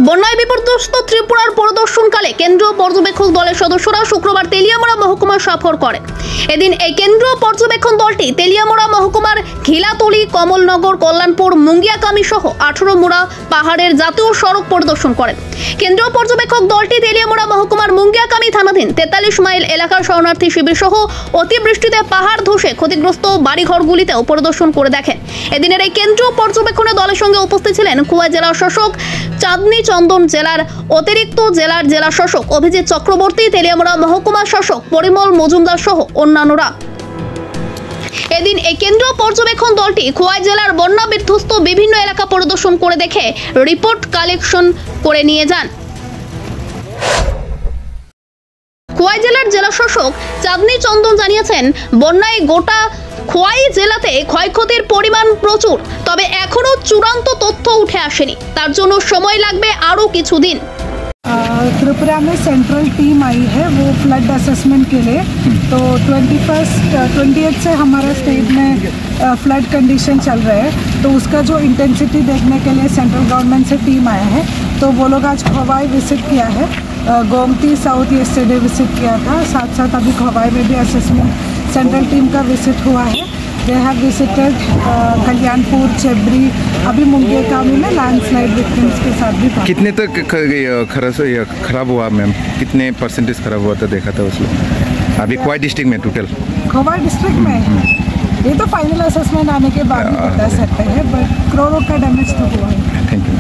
বন্যায় বিপর্যস্ত ত্রিপুরার পরিদর্শনকালে কেন্দ্রীয় পর্যবেক্ষক দলের সদস্যরা শুক্রবার তেলিয়ামুড়া মহকুমা সফর করেন। এদিন এই কেন্দ্রীয় পর্যবেক্ষণ দলটি তেলিয়ামুড়া মহকুমার ঘিলাতলি, কমলনগর, কল্যাণপুর, মুঙ্গিয়াকামি সহ 18 মুড়া পাহাড়ের জাতীয় সড়ক পরিদর্শন করেন। কেন্দ্রীয় পর্যবেক্ষক দলটি তেলিয়ামুড়া মহকুমার মুঙ্গিয়াকামি থানাধীন 43 মাইল এলাকার শরণার্থী শিবির সহ অতিবৃষ্টিতে পাহাড় ধসে ক্ষতিগ্রস্ত বাড়িঘরগুলিতেও পরিদর্শন করে দেখেন। এদিনের এই কেন্দ্রীয় পর্যবেক্ষণে দলের সঙ্গে উপস্থিত ছিলেন খোয়াই জেলার শাসক চাঁদনী চন্দন, জেলার অতিরিক্ত জেলা শাসক অভিজিৎ চক্রবর্তী, তেলিয়ামুড়া মহকুমা শাসক পরিমল মজুমদার সহ অন্যান্যরা। এদিন এই কেন্দ্রীয় পর্যবেক্ষণ দলটি খোয়াই জেলার বন্যা বিধ্বস্ত বিভিন্ন এলাকা পরিদর্শন করে দেখে রিপোর্ট কালেকশন করে নিয়ে যান। খোয়াই জেলার জেলা শাসক চাঁদনী চন্দন জানিয়েছেন, বন্যায় গোটা খোয়াই জেলাতে ক্ষয়ক্ষতির পরিমাণ প্রচুর, তবে এখনো চূড়ান্ত তথ্য উঠে আসেনি, তার জন্য সময় লাগবে আরো কিছুদিন। त्रिपुरा में सेंट्रल टीम आई है वो फ्लड असेसमेंट के लिए, तो 20th से हमारा स्टेट में फ्लड कंडीशन चल रहे हैं, तो उसका जो इंटेंसिटी देखने के लिए सेंट्रल गवर्नमेंट से टीम आया है। तो वो लोग आज खवाई विजिट किया है, गोमती साउथ येस्टरडे विजिट किया था, साथ साथ अभी खवाई में भी असेसमेंट सेंट्रल टीम का विजिट हुआ है। They have visited कल्याणपुर, चेबरी, अभी मुंगेकामी में लैंडस्लाइड विक्टिम्स के साथ भी। कितने तक खराब हुआ मैम? कितने % खराब हुआ था देखा था उसमें? अभी खवाई डिस्ट्रिक्ट में टोटल? खवाई डिस्ट्रिक्ट में ये तो फाइनल असेसमेंट आने के बाद ही बता सकते हैं, बट करोड़ों का डैमेज तो हुआ है। Thank you.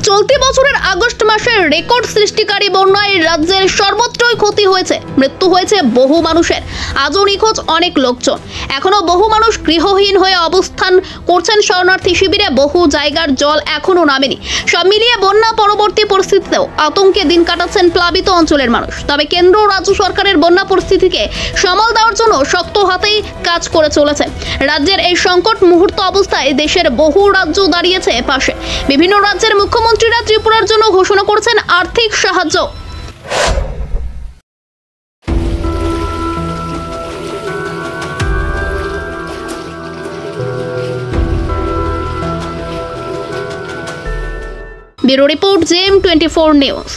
চলতি বছরের আগস্ট মাসের রেকর্ড সৃষ্টিকারী বন্যায় রাজ্যের সর্বত্রই ক্ষতি হয়েছে, মৃত্যু হয়েছে বহু মানুষের, আজও নিখোঁজ অনেক লোকজন। এখনো বহু মানুষ গৃহহীন হয়ে অবস্থান করছেন শরণার্থী শিবিরে, বহু জায়গার জল এখনো নামেনি। সব মিলিয়ে বন্যা পরবর্তী পরিস্থিতিতেও আতঙ্কে দিন কাটাচ্ছেন প্লাবিত অঞ্চলের মানুষ। তবে কেন্দ্র ও রাজ্য সরকারের বন্যা পরিস্থিতিকে সামাল দেওয়ার জন্য শক্ত হাতেই কাজ করে চলেছে। রাজ্যের এই সংকট মুহূর্ত অবস্থায় দেশের বহু রাজ্য দাঁড়িয়েছে পাশে। বিভিন্ন রাজ্যের মুখ্যমন্ত্রীরা ত্রিপুরার জন্য ঘোষণা করেছেন আর্থিক সাহায্য। Bureau report, JM24 news.